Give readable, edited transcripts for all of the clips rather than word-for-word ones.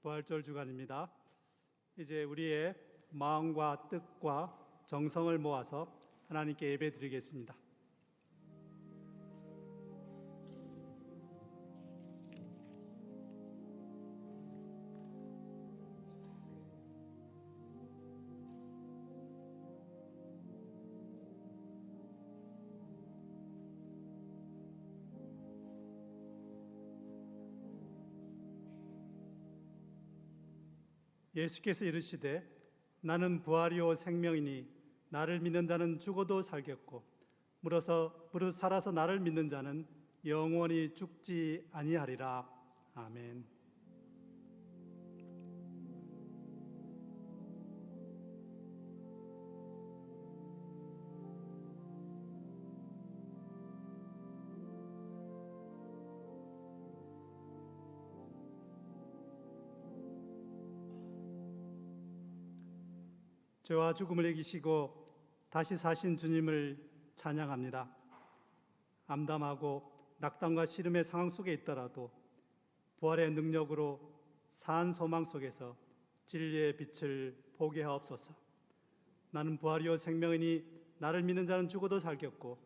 부활절 주간입니다. 이제 우리의 마음과 뜻과 정성을 모아서 하나님께 예배드리겠습니다. 예수께서 이르시되 나는 부활이요 생명이니 나를 믿는 자는 죽어도 살겠고 무릇 살아서 나를 믿는 자는 영원히 죽지 아니하리라. 아멘. 죄와 죽음을 이기시고 다시 사신 주님을 찬양합니다. 암담하고 낙담과 시름의 상황 속에 있더라도 부활의 능력으로 산 소망 속에서 진리의 빛을 보게 하옵소서. 나는 부활이요 생명이니 나를 믿는 자는 죽어도 살겠고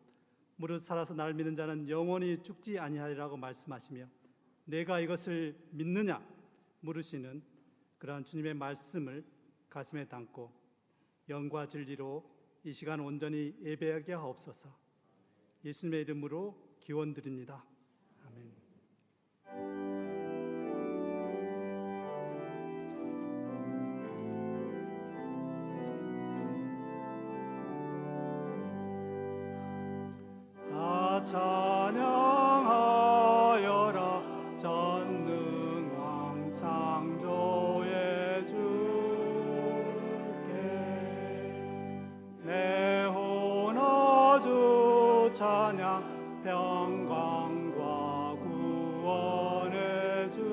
무릇 살아서 나를 믿는 자는 영원히 죽지 아니하리라고 말씀하시며 내가 이것을 믿느냐 물으시는 그러한 주님의 말씀을 가슴에 담고 영과 진리로 이 시간 온전히 예배하게 하옵소서. 예수님의 이름으로 기원드립니다. 아멘. 다 찬양하여라 전능왕 창조의 주 찬양 평강과 구원의 주님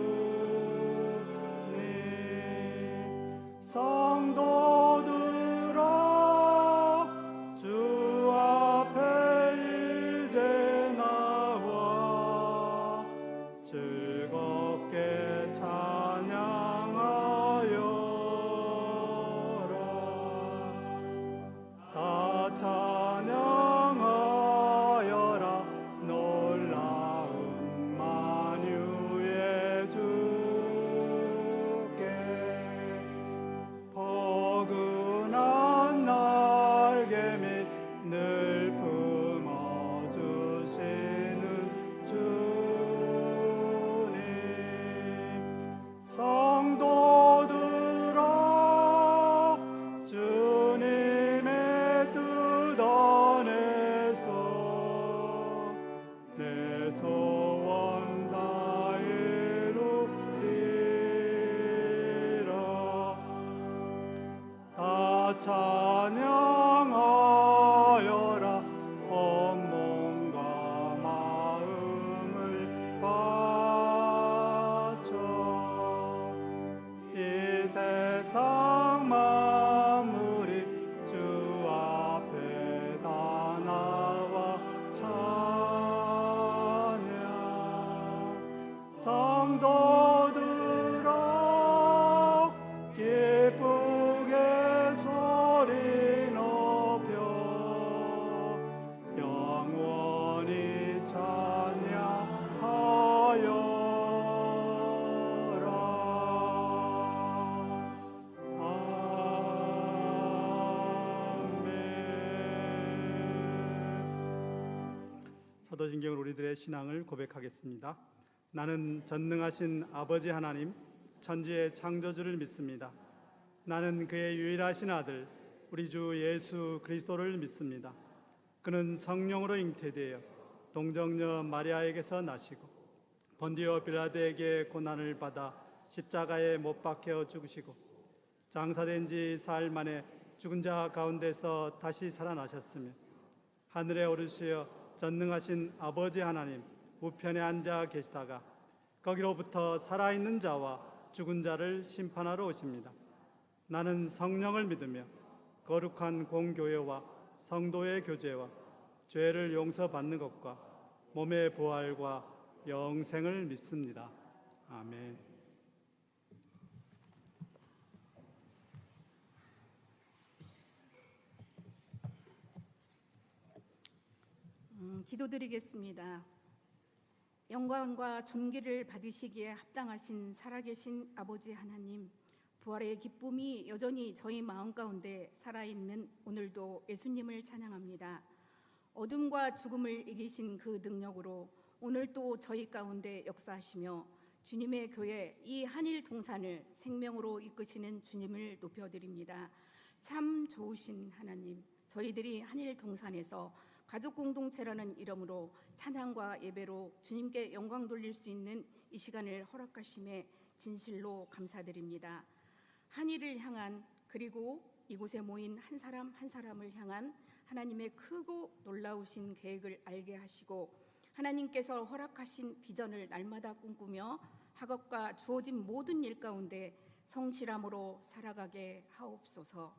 성도들아 주 앞에 이제 나와 즐겁게 찬양하여라. 다 찬양하여라 놀라운 만유의 주께 포근한 날개 밑 늘 품어주시는 주님 성도들아 주님의 뜻 안에서 내 소원 다 이루리라. 다 찬양하여라 온 몸과 마음을 바쳐 이 세상 만물이 주 앞에 다 나와 찬양 성도들아 기쁘게 소리 높여 영원히 찬양하여라. 사도신경으로 우리들의 신앙을 고백하겠습니다. 나는 전능하신 아버지 하나님 천지의 창조주를 믿습니다. 나는 그의 유일하신 아들 우리 주 예수 그리스도를 믿습니다. 그는 성령으로 잉태되어 동정녀 마리아에게서 나시고 본디오 빌라도에게 고난을 받아 십자가에 못 박혀 죽으시고 장사된 지 사흘 만에 죽은 자 가운데서 다시 살아나셨으며 하늘에 오르시어 전능하신 아버지 하나님 우편에 앉아 계시다가 거기로부터 살아있는 자와 죽은 자를 심판하러 오십니다. 나는 성령을 믿으며 거룩한 공교회와 성도의 교제와 죄를 용서받는 것과 몸의 부활과 영생을 믿습니다. 아멘. 기도드리겠습니다. 영광과 존귀를 받으시기에 합당하신 살아계신 아버지 하나님, 부활의 기쁨이 여전히 저희 마음 가운데 살아있는 오늘도 예수님을 찬양합니다. 어둠과 죽음을 이기신 그 능력으로 오늘 또 저희 가운데 역사하시며 주님의 교회 이 한일 동산을 생명으로 이끄시는 주님을 높여드립니다. 참 좋으신 하나님, 저희들이 한일 동산에서 가족 공동체라는 이름으로 찬양과 예배로 주님께 영광 돌릴 수 있는 이 시간을 허락하심에 진실로 감사드립니다. 한일을 향한, 그리고 이곳에 모인 한 사람 한 사람을 향한 하나님의 크고 놀라우신 계획을 알게 하시고 하나님께서 허락하신 비전을 날마다 꿈꾸며 학업과 주어진 모든 일 가운데 성실함으로 살아가게 하옵소서.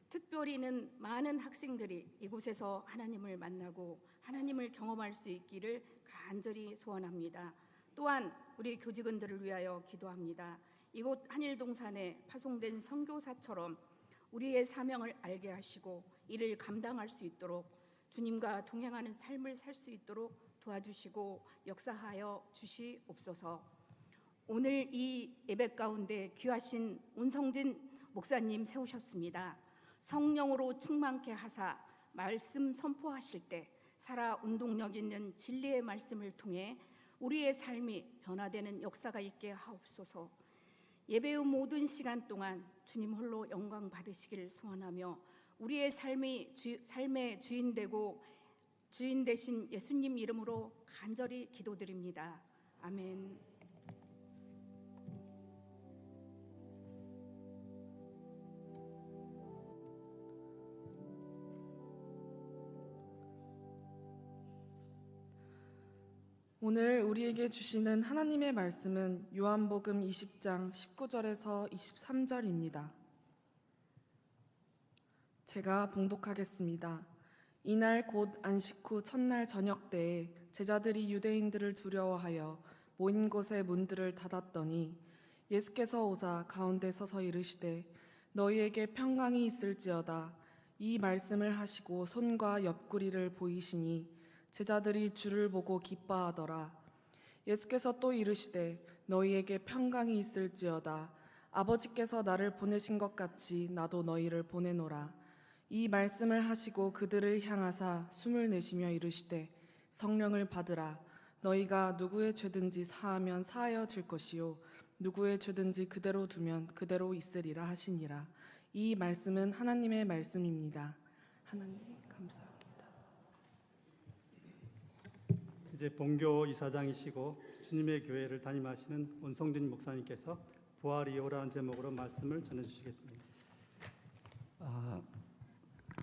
특별히는 많은 학생들이 이곳에서 하나님을 만나고 하나님을 경험할 수 있기를 간절히 소원합니다. 또한 우리 교직원들을 위하여 기도합니다. 이곳 한일동산에 파송된 선교사처럼 우리의 사명을 알게 하시고 이를 감당할 수 있도록 주님과 동행하는 삶을 살 수 있도록 도와주시고 역사하여 주시옵소서. 오늘 이 예배 가운데 귀하신 운성진 목사님 세우셨습니다. 성령으로 충만케 하사 말씀 선포하실 때 살아 운동력 있는 진리의 말씀을 통해 우리의 삶이 변화되는 역사가 있게 하옵소서. 예배의 모든 시간 동안 주님 홀로 영광 받으시길 소원하며 우리의 삶의 주인 되고 주인 되신 예수님 이름으로 간절히 기도드립니다. 아멘. 오늘 우리에게 주시는 하나님의 말씀은 요한복음 20장 19절에서 23절입니다. 제가 봉독하겠습니다. 이날 곧 안식 후 첫날 저녁 때에 제자들이 유대인들을 두려워하여 모인 곳의 문들을 닫았더니 예수께서 오사 가운데 서서 이르시되 너희에게 평강이 있을지어다. 이 말씀을 하시고 손과 옆구리를 보이시니 제자들이 주를 보고 기뻐하더라. 예수께서 또 이르시되 너희에게 평강이 있을지어다. 아버지께서 나를 보내신 것 같이 나도 너희를 보내노라. 이 말씀을 하시고 그들을 향하사 숨을 내쉬며 이르시되 성령을 받으라. 너희가 누구의 죄든지 사하면 사하여질 것이요 누구의 죄든지 그대로 두면 그대로 있으리라 하시니라. 이 말씀은 하나님의 말씀입니다. 하나님 감사합니다. 이제 본교 이사장이시고 주님의 교회를 담임하시는 운성진 목사님께서 부활이 오라는 제목으로 말씀을 전해주시겠습니다.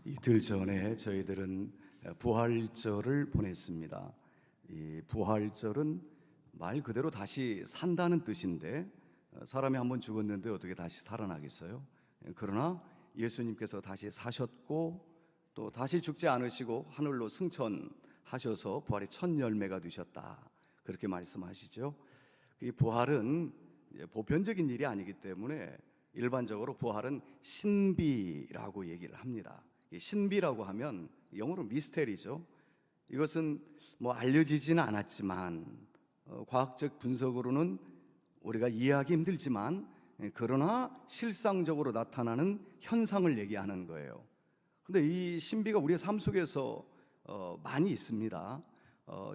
이틀 전에 저희들은 부활절을 보냈습니다. 이 부활절은 말 그대로 다시 산다는 뜻인데 사람이 한번 죽었는데 어떻게 다시 살아나겠어요? 그러나 예수님께서 다시 사셨고 또 다시 죽지 않으시고 하늘로 승천하셔서 부활의 첫 열매가 되셨다, 그렇게 말씀하시죠. 이 부활은 보편적인 일이 아니기 때문에 일반적으로 부활은 신비라고 얘기를 합니다. 신비라고 하면 영어로 미스테리죠. 이것은 뭐 알려지지는 않았지만 과학적 분석으로는 우리가 이해하기 힘들지만 그러나 실상적으로 나타나는 현상을 얘기하는 거예요. 근데 이 신비가 우리의 삶 속에서 많이 있습니다.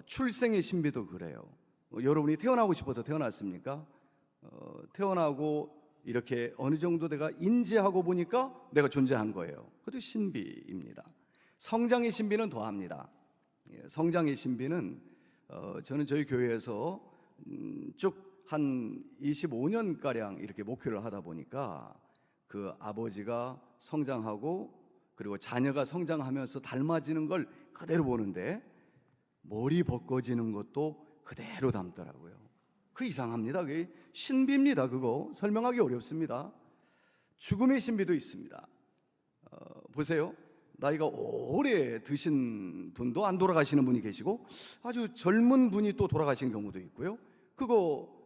출생의 신비도 그래요. 여러분이 태어나고 싶어서 태어났습니까? 태어나고 이렇게 어느 정도 내가 인지하고 보니까 내가 존재한 거예요. 그것도 신비입니다. 성장의 신비는 더합니다. 성장의 신비는 저는 저희 교회에서 쭉 한 25년가량 이렇게 목회를 하다 보니까 그 아버지가 성장하고 그리고 자녀가 성장하면서 닮아지는 걸 그대로 보는데 머리 벗겨지는 것도 그대로 닮더라고요. 그 이상합니다. 그게 신비입니다. 그거 설명하기 어렵습니다. 죽음의 신비도 있습니다. 보세요. 나이가 오래 드신 분도 안 돌아가시는 분이 계시고 아주 젊은 분이 또 돌아가시는 경우도 있고요. 그거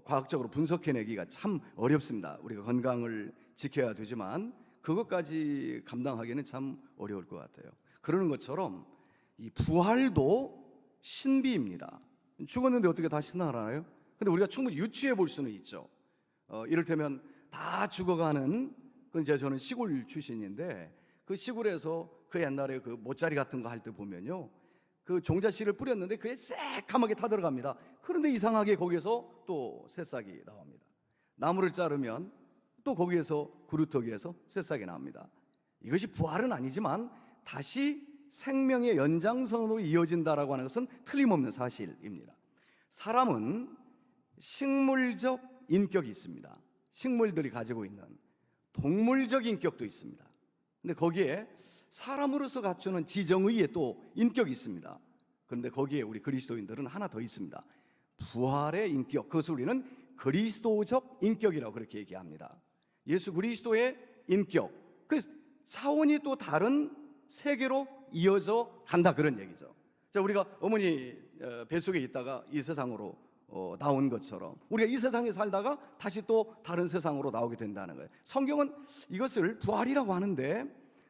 과학적으로 분석해내기가 참 어렵습니다. 우리가 건강을 지켜야 되지만 그것까지 감당하기는 참 어려울 것 같아요. 그러는 것처럼 이 부활도 신비입니다. 죽었는데 어떻게 다시 살아나요? 근데 우리가 충분히 유추해 볼 수는 있죠. 이를테면 다 죽어가는, 그건 이제 저는 시골 출신인데 그 시골에서 그 옛날에 그 모짜리 같은 거 할 때 보면요, 그 종자씨를 뿌렸는데 그게 새까맣게 타들어갑니다. 그런데 이상하게 거기에서 또 새싹이 나옵니다. 나무를 자르면 또 거기에서 구루터기에서 새싹이 나옵니다. 이것이 부활은 아니지만 다시 생명의 연장선으로 이어진다라고 하는 것은 틀림없는 사실입니다. 사람은 식물적 인격이 있습니다. 식물들이 가지고 있는 동물적 인격도 있습니다. 근데 거기에 사람으로서 갖추는 지정의의 또 인격이 있습니다. 그런데 거기에 우리 그리스도인들은 하나 더 있습니다. 부활의 인격, 그것을 우리는 그리스도적 인격이라고 그렇게 얘기합니다. 예수 그리스도의 인격, 그 차원이 또 다른 세계로 이어져 간다, 그런 얘기죠. 자, 우리가 어머니 뱃속에 있다가 이 세상으로 나온 것처럼 우리가 이 세상에 살다가 다시 또 다른 세상으로 나오게 된다는 거예요. 성경은 이것을 부활이라고 하는데,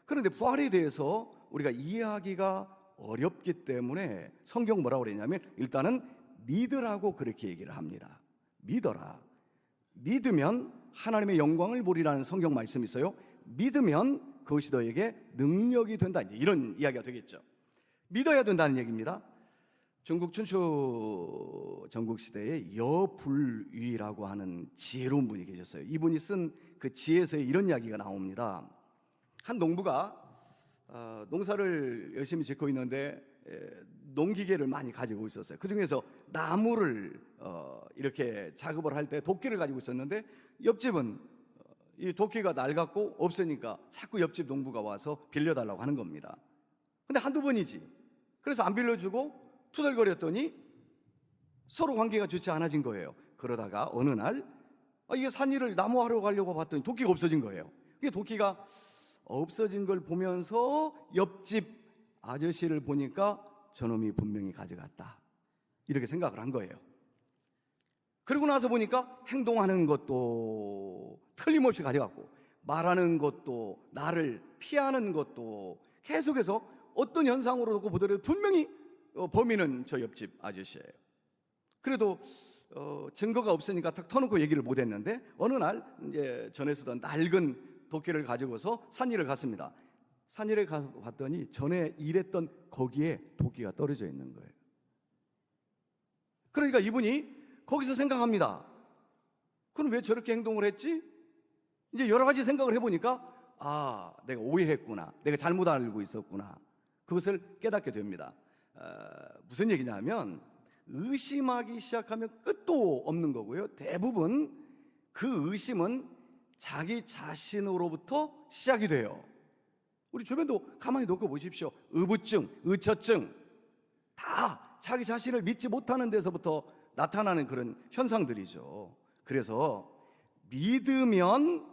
그런데 부활에 대해서 우리가 이해하기가 어렵기 때문에 성경 뭐라고 그러냐면 일단은 믿으라고 그렇게 얘기를 합니다. 믿어라. 믿으면 하나님의 영광을 보리라는 성경 말씀이 있어요. 믿으면 그것이 너에게 능력이 된다, 이제 이런 이야기가 되겠죠. 믿어야 된다는 얘기입니다. 중국 춘추 전국시대에 여불위라고 하는 지혜로운 분이 계셨어요. 이분이 쓴 그 지혜서에 이런 이야기가 나옵니다. 한 농부가 농사를 열심히 짓고 있는데 농기계를 많이 가지고 있었어요. 그 중에서 나무를 이렇게 작업을 할 때 도끼를 가지고 있었는데 옆집은 이 도끼가 낡았고 없으니까 자꾸 옆집 농부가 와서 빌려달라고 하는 겁니다. 근데 한두 번이지. 그래서 안 빌려주고 투덜거렸더니 서로 관계가 좋지 않아진 거예요. 그러다가 어느 날 이게 산일을 나무하러 가려고 봤더니 도끼가 없어진 거예요. 이게 도끼가 없어진 걸 보면서 옆집 아저씨를 보니까 저놈이 분명히 가져갔다, 이렇게 생각을 한 거예요. 그러고 나서 보니까 행동하는 것도 틀림없이 가져갔고, 말하는 것도, 나를 피하는 것도 계속해서 어떤 현상으로 놓고 보더라도 분명히 범인은 저 옆집 아저씨예요. 그래도 증거가 없으니까 탁 터놓고 얘기를 못했는데 어느 날 이제 전에 쓰던 낡은 도끼를 가지고서 산일을 갔습니다. 산일에 가서 봤더니 전에 일했던 거기에 도끼가 떨어져 있는 거예요. 그러니까 이분이 거기서 생각합니다. 그럼 왜 저렇게 행동을 했지? 이제 여러 가지 생각을 해보니까 내가 오해했구나, 내가 잘못 알고 있었구나, 그것을 깨닫게 됩니다. 무슨 얘기냐면 의심하기 시작하면 끝도 없는 거고요. 대부분 그 의심은 자기 자신으로부터 시작이 돼요. 우리 주변도 가만히 놓고 보십시오. 의부증, 의처증, 다 자기 자신을 믿지 못하는 데서부터 나타나는 그런 현상들이죠. 그래서 믿으면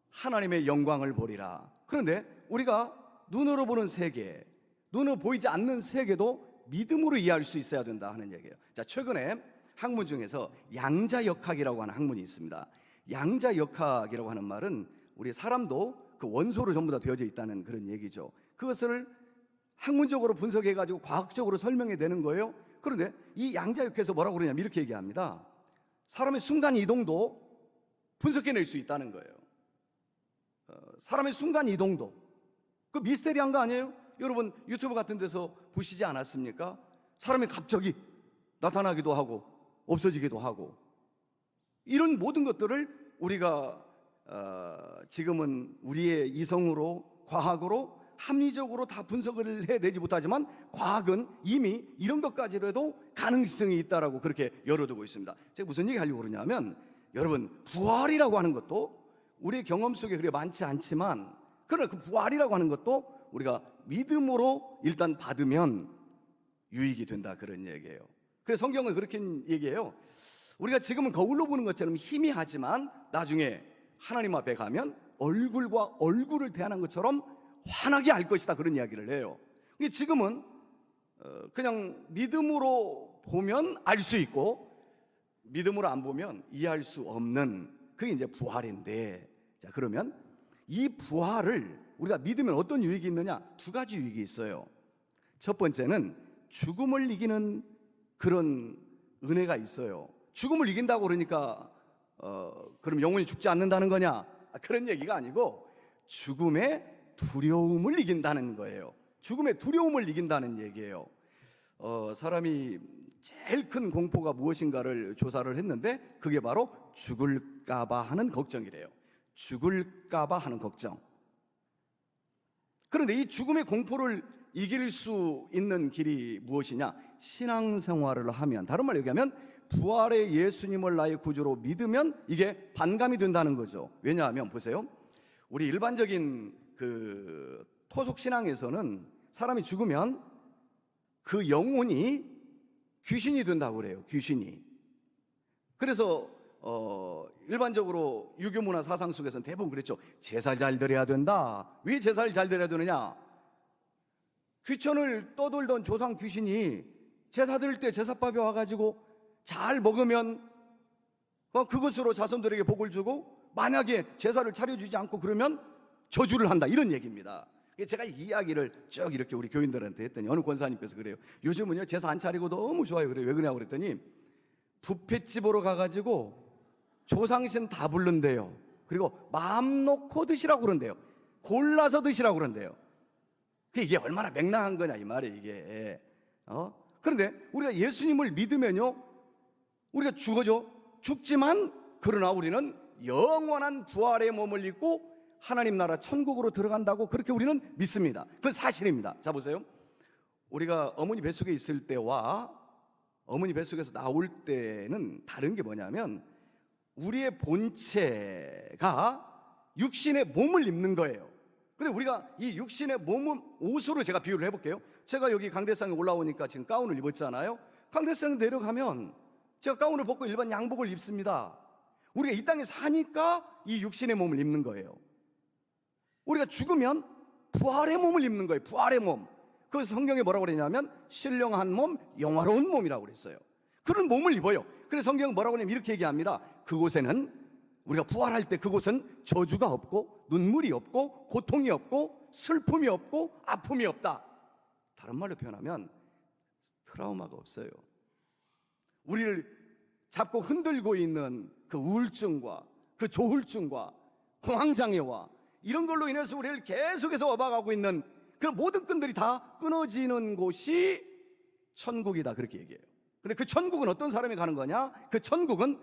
하나님의 영광을 보리라. 그런데 우리가 눈으로 보는 세계, 눈으로 보이지 않는 세계도 믿음으로 이해할 수 있어야 된다 하는 얘기예요. 자, 최근에 학문 중에서 양자역학이라고 하는 학문이 있습니다. 양자역학이라고 하는 말은 우리 사람도 그 원소로 전부 다 되어져 있다는 그런 얘기죠. 그것을 학문적으로 분석해가지고 과학적으로 설명해 내는 거예요. 그런데 이 양자역학에서 뭐라고 그러냐면 이렇게 얘기합니다. 사람의 순간 이동도 분석해낼 수 있다는 거예요. 사람의 순간 이동도, 그 미스테리한 거 아니에요? 여러분 유튜브 같은 데서 보시지 않았습니까? 사람이 갑자기 나타나기도 하고 없어지기도 하고, 이런 모든 것들을 우리가 지금은 우리의 이성으로, 과학으로, 합리적으로 다 분석을 해내지 못하지만 과학은 이미 이런 것까지라도 가능성이 있다라고 그렇게 열어두고 있습니다. 제가 무슨 얘기 하려고 그러냐면, 여러분 부활이라고 하는 것도 우리의 경험 속에 그렇게 많지 않지만, 그러나 그 부활이라고 하는 것도 우리가 믿음으로 일단 받으면 유익이 된다, 그런 얘기예요. 그래서 성경은 그렇게 얘기해요. 우리가 지금은 거울로 보는 것처럼 희미하지만 나중에 하나님 앞에 가면 얼굴과 얼굴을 대하는 것처럼 환하게 알 것이다, 그런 이야기를 해요. 근데 지금은 그냥 믿음으로 보면 알 수 있고 믿음으로 안 보면 이해할 수 없는, 그게 이제 부활인데, 자, 그러면 이 부활을 우리가 믿으면 어떤 유익이 있느냐? 두 가지 유익이 있어요. 첫 번째는 죽음을 이기는 그런 은혜가 있어요. 죽음을 이긴다고 그러니까 그럼 영원히 죽지 않는다는 거냐? 그런 얘기가 아니고 죽음의 두려움을 이긴다는 거예요. 죽음의 두려움을 이긴다는 얘기예요. 사람이 제일 큰 공포가 무엇인가를 조사를 했는데 그게 바로 죽을까봐 하는 걱정이래요. 죽을까봐 하는 걱정. 그런데 이 죽음의 공포를 이길 수 있는 길이 무엇이냐? 신앙생활을 하면, 다른 말로 얘기하면 부활의 예수님을 나의 구주로 믿으면 이게 반감이 된다는 거죠. 왜냐하면 보세요, 우리 일반적인 그 토속 신앙에서는 사람이 죽으면 그 영혼이 귀신이 된다고 그래요. 귀신이. 그래서 일반적으로 유교 문화 사상 속에서는 대부분 그랬죠. 제사 잘 드려야 된다. 왜 제사를 잘 드려야 되느냐? 귀천을 떠돌던 조상 귀신이 제사 드릴 때 제사밥에 와가지고 잘 먹으면 그것으로 자손들에게 복을 주고, 만약에 제사를 차려주지 않고 그러면 저주를 한다, 이런 얘기입니다. 제가 이 이야기를 쭉 이렇게 우리 교인들한테 했더니 어느 권사님께서 그래요. 요즘은요 제사 안 차리고 너무 좋아요. 그래요. 왜 그러냐고 그랬더니 뷔페집으로 가가지고 조상신 다 부른대요. 그리고 마음 놓고 드시라고 그런대요. 골라서 드시라고 그런대요. 이게 얼마나 맹랑한 거냐 이 말이에요 이게. 그런데 우리가 예수님을 믿으면요 우리가 죽지만 그러나 우리는 영원한 부활의 몸을 입고 하나님 나라 천국으로 들어간다고 그렇게 우리는 믿습니다. 그건 사실입니다. 자 보세요, 우리가 어머니 뱃속에 있을 때와 어머니 뱃속에서 나올 때는 다른 게 뭐냐면 우리의 본체가 육신의 몸을 입는 거예요. 근데 우리가 이 육신의 몸은 옷으로 제가 비유를 해볼게요. 제가 여기 강대상에 올라오니까 지금 가운을 입었잖아요. 강대상 내려가면 제가 가운을 벗고 일반 양복을 입습니다. 우리가 이 땅에 사니까 이 육신의 몸을 입는 거예요. 우리가 죽으면 부활의 몸을 입는 거예요. 부활의 몸. 그래서 성경에 뭐라고 그러냐면 신령한 몸, 영화로운 몸이라고 그랬어요. 그런 몸을 입어요. 그래서 성경은 뭐라고 하냐면 이렇게 얘기합니다. 그곳에는 우리가 부활할 때 그곳은 저주가 없고 눈물이 없고 고통이 없고 슬픔이 없고 아픔이 없다. 다른 말로 표현하면 트라우마가 없어요. 우리를 잡고 흔들고 있는 그 우울증과 그 조울증과 공황장애와 이런 걸로 인해서 우리를 계속해서 업어가고 있는 그런 모든 끈들이 다 끊어지는 곳이 천국이다, 그렇게 얘기해요. 근데 그 천국은 어떤 사람이 가는 거냐? 그 천국은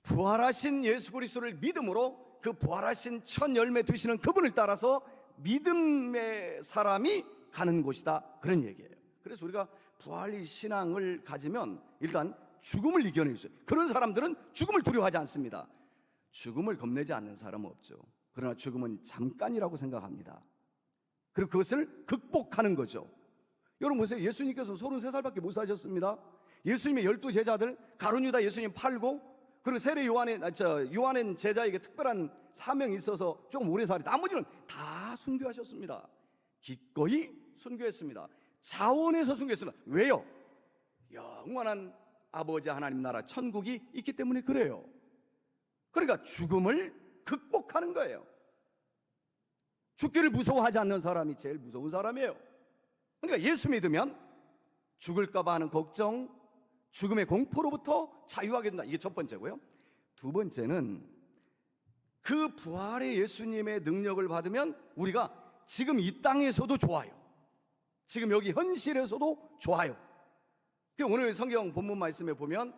부활하신 예수 그리스도를 믿음으로 그 부활하신 첫 열매 되시는 그분을 따라서 믿음의 사람이 가는 곳이다, 그런 얘기예요. 그래서 우리가 부활 신앙을 가지면 일단 죽음을 이겨낼 수 있어요. 그런 사람들은 죽음을 두려워하지 않습니다. 죽음을 겁내지 않는 사람은 없죠. 그러나 죽음은 잠깐이라고 생각합니다. 그리고 그것을 극복하는 거죠. 여러분 보세요. 예수님께서 33살밖에 못 사셨습니다. 예수님의 12제자들 가룟 유다 예수님 팔고, 그리고 세례 요한의 제자에게 특별한 사명이 있어서 조금 오래 살이, 나머지는 다 순교하셨습니다. 기꺼이 순교했습니다. 자원해서 순교했습니다. 왜요? 영원한 아버지 하나님 나라 천국이 있기 때문에 그래요. 그러니까 죽음을 극복하는 거예요. 죽기를 무서워하지 않는 사람이 제일 무서운 사람이에요. 그러니까 예수 믿으면 죽을까 봐 하는 걱정, 죽음의 공포로부터 자유하게 된다. 이게 첫 번째고요. 두 번째는 그 부활의 예수님의 능력을 받으면 우리가 지금 이 땅에서도 좋아요. 지금 여기 현실에서도 좋아요. 오늘 성경 본문 말씀에 보면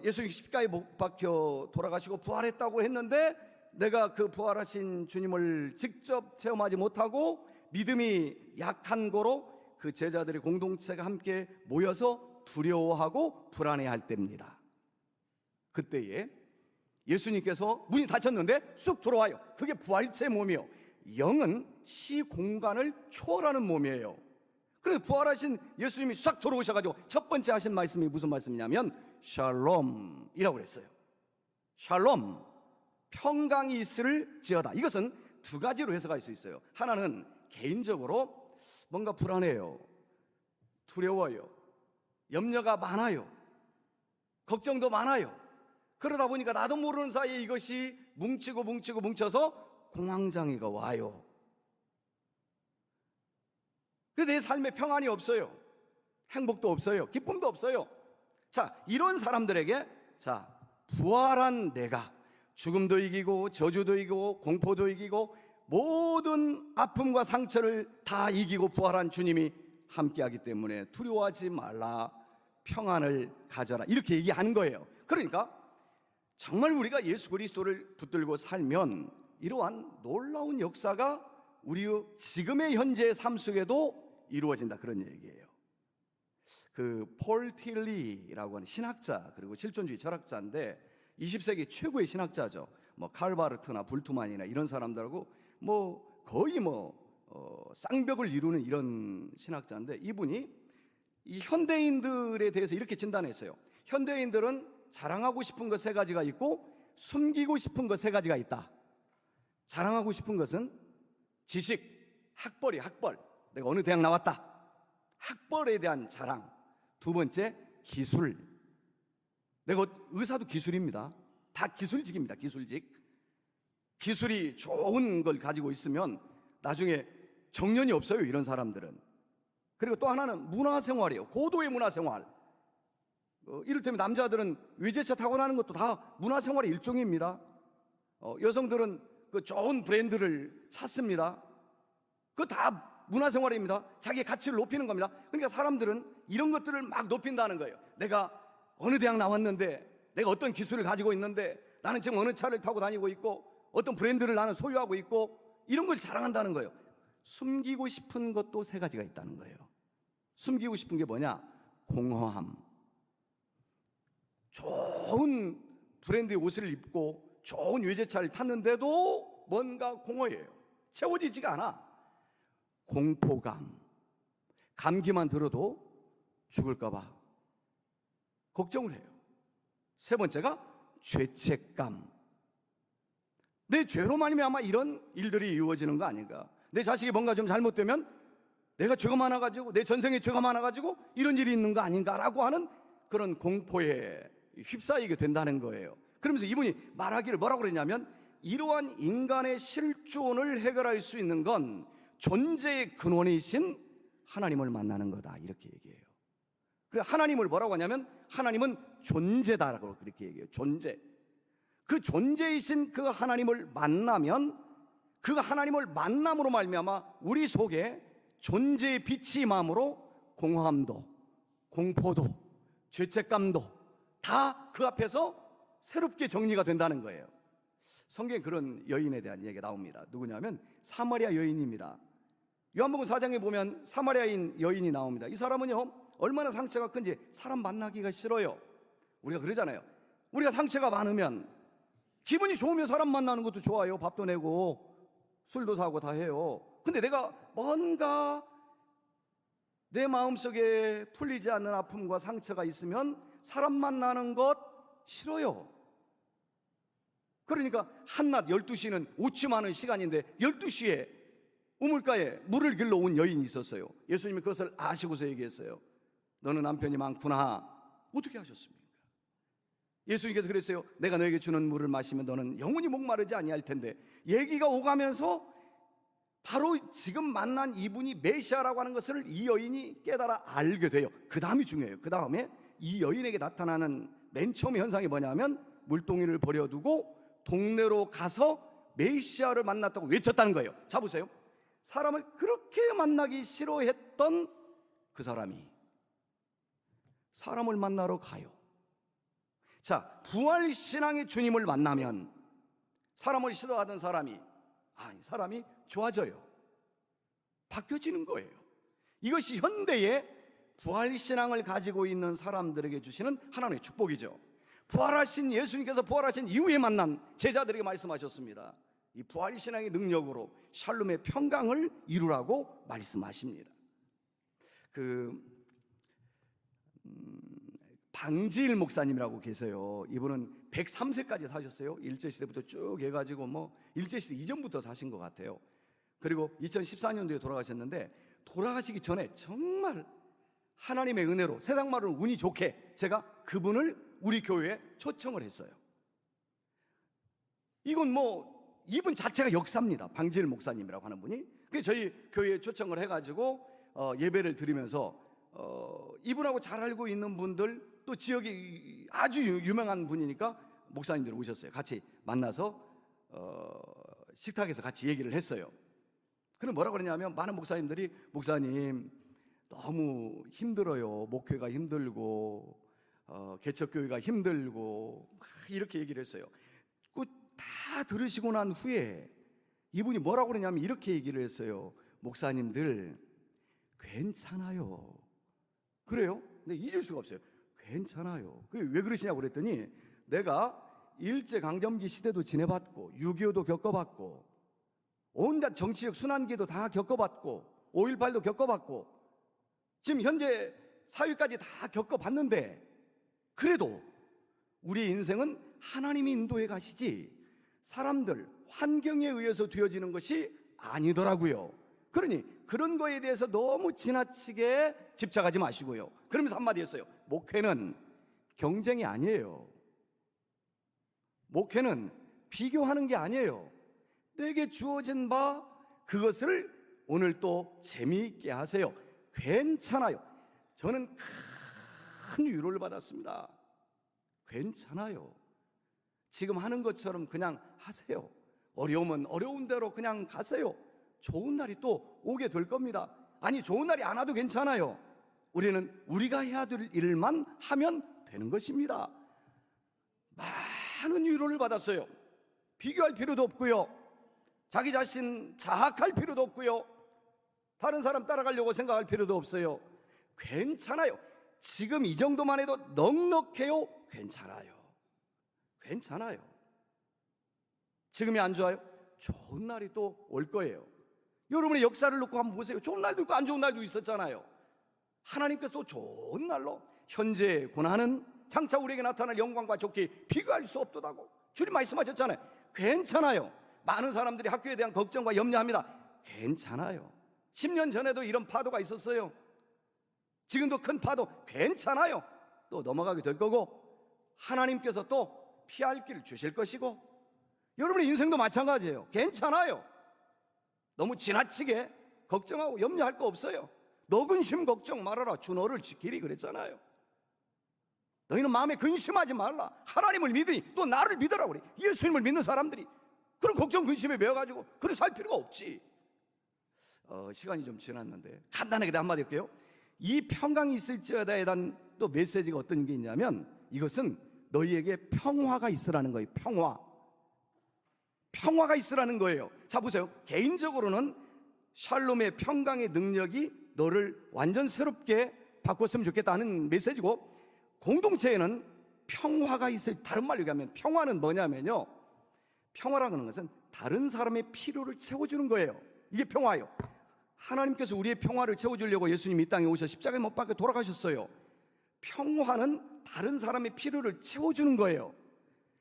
예수님 십자가에 못 박혀 돌아가시고 부활했다고 했는데 내가 그 부활하신 주님을 직접 체험하지 못하고 믿음이 약한 거로 그 제자들의 공동체가 함께 모여서 두려워하고 불안해할 때입니다. 그때에 예수님께서 문이 닫혔는데 쑥 들어와요. 그게 부활체 몸이요. 영은 시공간을 초월하는 몸이에요. 그래서 부활하신 예수님이 싹 들어오셔가지고 첫 번째 하신 말씀이 무슨 말씀이냐면 샬롬이라고 그랬어요. 샬롬, 평강이 있을지어다. 이것은 두 가지로 해석할 수 있어요. 하나는 개인적으로 뭔가 불안해요, 두려워요, 염려가 많아요, 걱정도 많아요. 그러다 보니까 나도 모르는 사이에 이것이 뭉쳐서 공황장애가 와요. 근데 내 삶에 평안이 없어요. 행복도 없어요. 기쁨도 없어요. 자, 이런 사람들에게 자, 부활한 내가 죽음도 이기고 저주도 이기고 공포도 이기고 모든 아픔과 상처를 다 이기고 부활한 주님이 함께하기 때문에 두려워하지 말라, 평안을 가져라, 이렇게 얘기하는 거예요. 그러니까 정말 우리가 예수 그리스도를 붙들고 살면 이러한 놀라운 역사가 우리의 지금의 현재의 삶 속에도 이루어진다, 그런 얘기예요. 그 폴 틸리라고 하는 신학자 그리고 실존주의 철학자인데 20세기 최고의 신학자죠. 뭐 칼바르트나 불트만이나 이런 사람들하고 뭐 거의 쌍벽을 이루는 이런 신학자인데, 이분이 이 현대인들에 대해서 이렇게 진단했어요. 현대인들은 자랑하고 싶은 것 세 가지가 있고 숨기고 싶은 것 세 가지가 있다. 자랑하고 싶은 것은 지식, 학벌. 내가 어느 대학 나왔다. 학벌에 대한 자랑. 두 번째, 기술. 내가 의사도 기술입니다. 다 기술직입니다. 기술직. 기술이 좋은 걸 가지고 있으면 나중에 정년이 없어요, 이런 사람들은. 그리고 또 하나는 문화생활이에요. 고도의 문화생활. 이를테면 남자들은 외제차 타고 나는 것도 다 문화생활의 일종입니다. 여성들은 그 좋은 브랜드를 찾습니다. 그거 다 문화생활입니다. 자기의 가치를 높이는 겁니다. 그러니까 사람들은 이런 것들을 막 높인다는 거예요. 내가 어느 대학 나왔는데, 내가 어떤 기술을 가지고 있는데, 나는 지금 어느 차를 타고 다니고 있고, 어떤 브랜드를 나는 소유하고 있고, 이런 걸 자랑한다는 거예요. 숨기고 싶은 것도 세 가지가 있다는 거예요. 숨기고 싶은 게 뭐냐? 공허함. 좋은 브랜드의 옷을 입고 좋은 외제차를 탔는데도 뭔가 공허해요. 채워지지가 않아. 공포감. 감기만 들어도 죽을까 봐 걱정을 해요. 세 번째가 죄책감. 내 죄로 말미암아 이런 일들이 이루어지는 거 아닌가? 내 자식이 뭔가 좀 잘못되면 내가 죄가 많아가지고, 내 전생에 죄가 많아가지고 이런 일이 있는 거 아닌가라고 하는 그런 공포에 휩싸이게 된다는 거예요. 그러면서 이분이 말하기를 뭐라고 그랬냐면, 이러한 인간의 실존을 해결할 수 있는 건 존재의 근원이신 하나님을 만나는 거다, 이렇게 얘기해요. 그래, 하나님을 뭐라고 하냐면 하나님은 존재다라고 그렇게 얘기해요. 존재. 그 존재이신 그 하나님을 만나면, 그 하나님을 만남으로 말미암아 우리 속에 존재의 빛이 임함으로 공허함도, 공포도, 죄책감도 다 그 앞에서 새롭게 정리가 된다는 거예요. 성경에 그런 여인에 대한 얘기가 나옵니다. 누구냐면 사마리아 여인입니다. 요한복음 4장에 보면 사마리아인 여인이 나옵니다. 이 사람은요, 얼마나 상처가 큰지 사람 만나기가 싫어요. 우리가 그러잖아요. 우리가 상처가 많으면, 기분이 좋으면 사람 만나는 것도 좋아요. 밥도 내고 술도 사고 다 해요. 근데 내가 뭔가 내 마음속에 풀리지 않는 아픔과 상처가 있으면 사람 만나는 것 싫어요. 그러니까 한낮 12시는 오치 많은 시간인데 12시에 우물가에 물을 길러 온 여인이 있었어요. 예수님이 그것을 아시고서 얘기했어요. 너는 남편이 많구나. 어떻게 하셨습니까? 예수님께서 그랬어요. 내가 너에게 주는 물을 마시면 너는 영원히 목마르지 아니할 텐데. 얘기가 오가면서 바로 지금 만난 이분이 메시아라고 하는 것을 이 여인이 깨달아 알게 돼요. 그 다음이 중요해요. 그 다음에 이 여인에게 나타나는 맨 처음의 현상이 뭐냐면, 물동이를 버려두고 동네로 가서 메시아를 만났다고 외쳤다는 거예요. 자, 보세요. 사람을 그렇게 만나기 싫어했던 그 사람이 사람을 만나러 가요. 자, 부활신앙의 주님을 만나면 사람을 싫어하던 사람이 좋아져요. 바뀌어지는 거예요. 이것이 현대의 부활신앙을 가지고 있는 사람들에게 주시는 하나님의 축복이죠. 부활하신 예수님께서 부활하신 이후에 만난 제자들에게 말씀하셨습니다. 이 부활신앙의 능력으로 샬롬의 평강을 이루라고 말씀하십니다. 방지일 목사님이라고 계세요. 이분은 103세까지 사셨어요. 일제시대부터 쭉 해가지고 일제시대 이전부터 사신 것 같아요. 그리고 2014년도에 돌아가셨는데, 돌아가시기 전에 정말 하나님의 은혜로, 세상 말로는 운이 좋게 제가 그분을 우리 교회에 초청을 했어요. 이건 이분 자체가 역사입니다. 방지일 목사님이라고 하는 분이. 그래서 저희 교회에 초청을 해가지고 예배를 드리면서 이분하고 잘 알고 있는 분들, 또 지역이 아주 유명한 분이니까 목사님들 오셨어요. 같이 만나서 식탁에서 같이 얘기를 했어요. 그럼 뭐라고 그러냐면 많은 목사님들이 목사님 너무 힘들어요. 목회가 힘들고 개척교회가 힘들고 막 이렇게 얘기를 했어요. 그 다 들으시고 난 후에 이분이 뭐라고 그러냐면 이렇게 얘기를 했어요. 목사님들 괜찮아요. 그래요? 근데 잊을 수가 없어요. 괜찮아요. 그게 왜 그러시냐고 그랬더니 내가 일제강점기 시대도 지내봤고 6.25도 겪어봤고 온갖 정치적 순환기도 다 겪어봤고 5.18도 겪어봤고 지금 현재 사회까지 다 겪어봤는데 그래도 우리의 인생은 하나님이 인도해 가시지 사람들, 환경에 의해서 되어지는 것이 아니더라고요. 그러니 그런 거에 대해서 너무 지나치게 집착하지 마시고요. 그러면서 한마디 했어요. 목회는 경쟁이 아니에요. 목회는 비교하는 게 아니에요. 내게 주어진 바 그것을 오늘 또 재미있게 하세요. 괜찮아요. 저는 큰 위로를 받았습니다. 괜찮아요. 지금 하는 것처럼 그냥 하세요. 어려우면 어려운 대로 그냥 가세요. 좋은 날이 또 오게 될 겁니다. 아니 좋은 날이 안 와도 괜찮아요. 우리는 우리가 해야 될 일만 하면 되는 것입니다. 많은 위로를 받았어요. 비교할 필요도 없고요. 자기 자신 자학할 필요도 없고요. 다른 사람 따라가려고 생각할 필요도 없어요. 괜찮아요. 지금 이 정도만 해도 넉넉해요. 괜찮아요. 괜찮아요. 지금이 안 좋아요? 좋은 날이 또 올 거예요. 여러분의 역사를 놓고 한번 보세요. 좋은 날도 있고 안 좋은 날도 있었잖아요. 하나님께서 또 좋은 날로 현재 고난은 장차 우리에게 나타날 영광과 좋게 비교할 수 없도다고 주님 말씀하셨잖아요. 괜찮아요. 많은 사람들이 학교에 대한 걱정과 염려합니다. 괜찮아요. 10년 전에도 이런 파도가 있었어요. 지금도 큰 파도 괜찮아요. 또 넘어가게 될 거고 하나님께서 또 피할 길을 주실 것이고 여러분의 인생도 마찬가지예요. 괜찮아요. 너무 지나치게 걱정하고 염려할 거 없어요. 너 근심 걱정 말아라. 주 너를 지키리 그랬잖아요. 너희는 마음에 근심하지 말라. 하나님을 믿으니 또 나를 믿으라 그래. 예수님을 믿는 사람들이 그런 걱정 근심에 매여가지고 그렇게 살 필요가 없지. 시간이 좀 지났는데 간단하게 한마디 할게요. 이 평강이 있을지어다에 대한 또 메시지가 어떤 게 있냐면 이것은 너희에게 평화가 있으라는 거예요. 평화가 있으라는 거예요. 자 보세요. 개인적으로는 샬롬의 평강의 능력이 너를 완전 새롭게 바꿨으면 좋겠다는 메시지고 공동체에는 평화가 있을, 다른 말로 얘기하면 평화는 뭐냐면요, 평화라는 것은 다른 사람의 필요를 채워주는 거예요. 이게 평화예요. 하나님께서 우리의 평화를 채워주려고 예수님이 이 땅에 오셔 십자가에 못 박혀 돌아가셨어요. 평화는 다른 사람의 필요를 채워주는 거예요.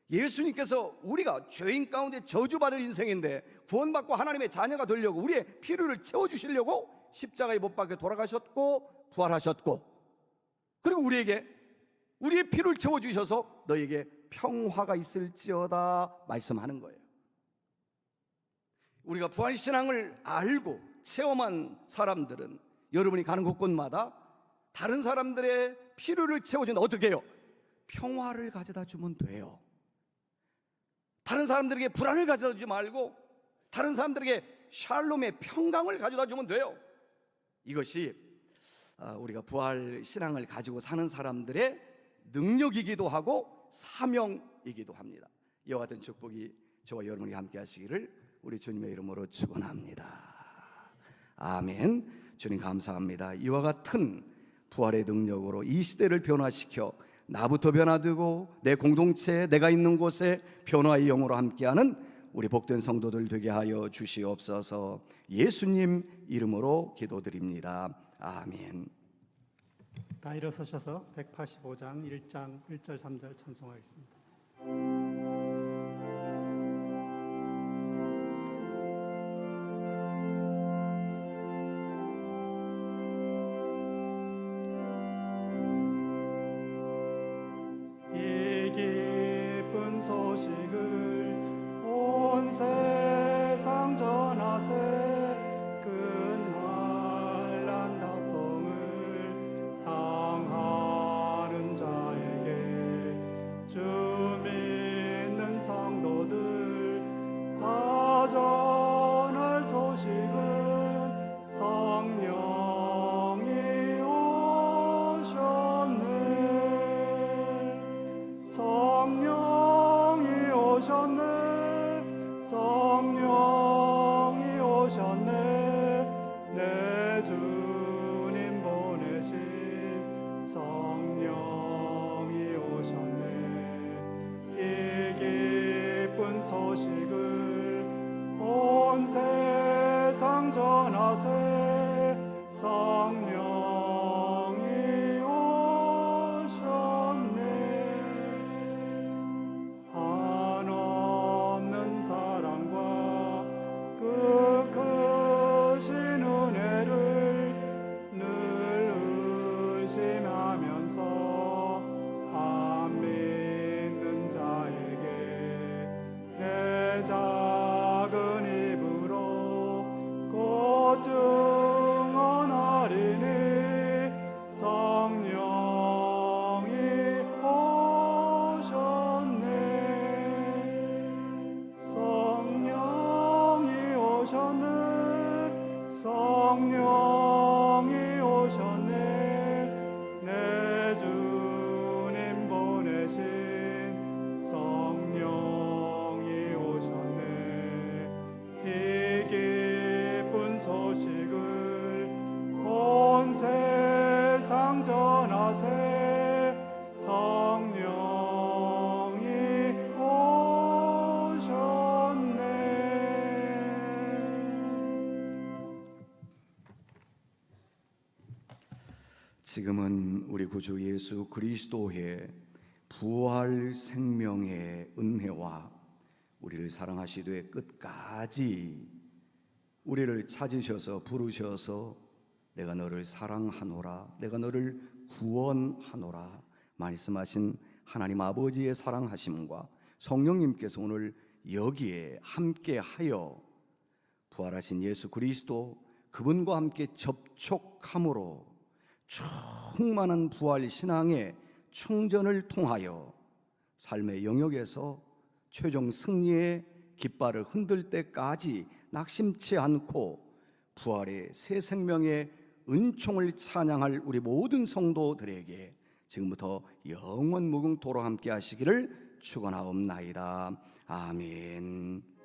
예수님께서 우리가 죄인 가운데 저주받을 인생인데 구원받고 하나님의 자녀가 되려고 우리의 필요를 채워주시려고 십자가에 못 박혀 돌아가셨고 부활하셨고 그리고 우리에게 우리의 필요를 채워주셔서 너에게 평화가 있을지어다 말씀하는 거예요. 우리가 부활신앙을 알고 체험한 사람들은 여러분이 가는 곳곳마다 다른 사람들의 필요를 채워준다. 어떻게 해요? 평화를 가져다 주면 돼요. 다른 사람들에게 불안을 가져다 주지 말고 다른 사람들에게 샬롬의 평강을 가져다 주면 돼요. 이것이 우리가 부활 신앙을 가지고 사는 사람들의 능력이기도 하고 사명이기도 합니다. 이와 같은 축복이 저와 여러분이 함께 하시기를 우리 주님의 이름으로 축원합니다. 아멘. 주님 감사합니다. 이와 같은 부활의 능력으로 이 시대를 변화시켜 나부터 변화되고 내 공동체 내가 있는 곳에 변화의 영으로 함께하는 우리 복된 성도들 되게 하여 주시옵소서. 예수님 이름으로 기도드립니다. 아멘. 다 일어서셔서 185장 1장 1절 3절 찬송하겠습니다. 이 기쁜 소식을 온 세상 전하세. 큰 환난 오셨네. 이 기쁜 소식을 온 세상 전하세. 성령이 오셨네. 한없는 사랑과 그 크신 은혜를 늘 의심하면서 안 믿는 자에게 내 작은 입으로 곧 증언하리니. 성령이 오셨네. 성령이 오셨네. 성령이 오셨네. 내 주님 보내신 성령이 오셨네. 이 기쁜 소식을 온 세상 전하세. 성령이 오셨네. 지금은 우리 구주 예수 그리스도의 부활 생명의 은혜와 우리를 사랑하시되 끝까지 우리를 찾으셔서 부르셔서 내가 너를 사랑하노라, 내가 너를 구원하노라 말씀하신 하나님 아버지의 사랑하심과 성령님께서 오늘 여기에 함께하여 부활하신 예수 그리스도 그분과 함께 접촉함으로 충만한 부활 신앙의 충전을 통하여 삶의 영역에서 최종 승리의 깃발을 흔들 때까지 낙심치 않고 부활의 새 생명의 은총을 찬양할 우리 모든 성도들에게 지금부터 영원 무궁토록 함께 하시기를 축원하옵나이다. 아멘.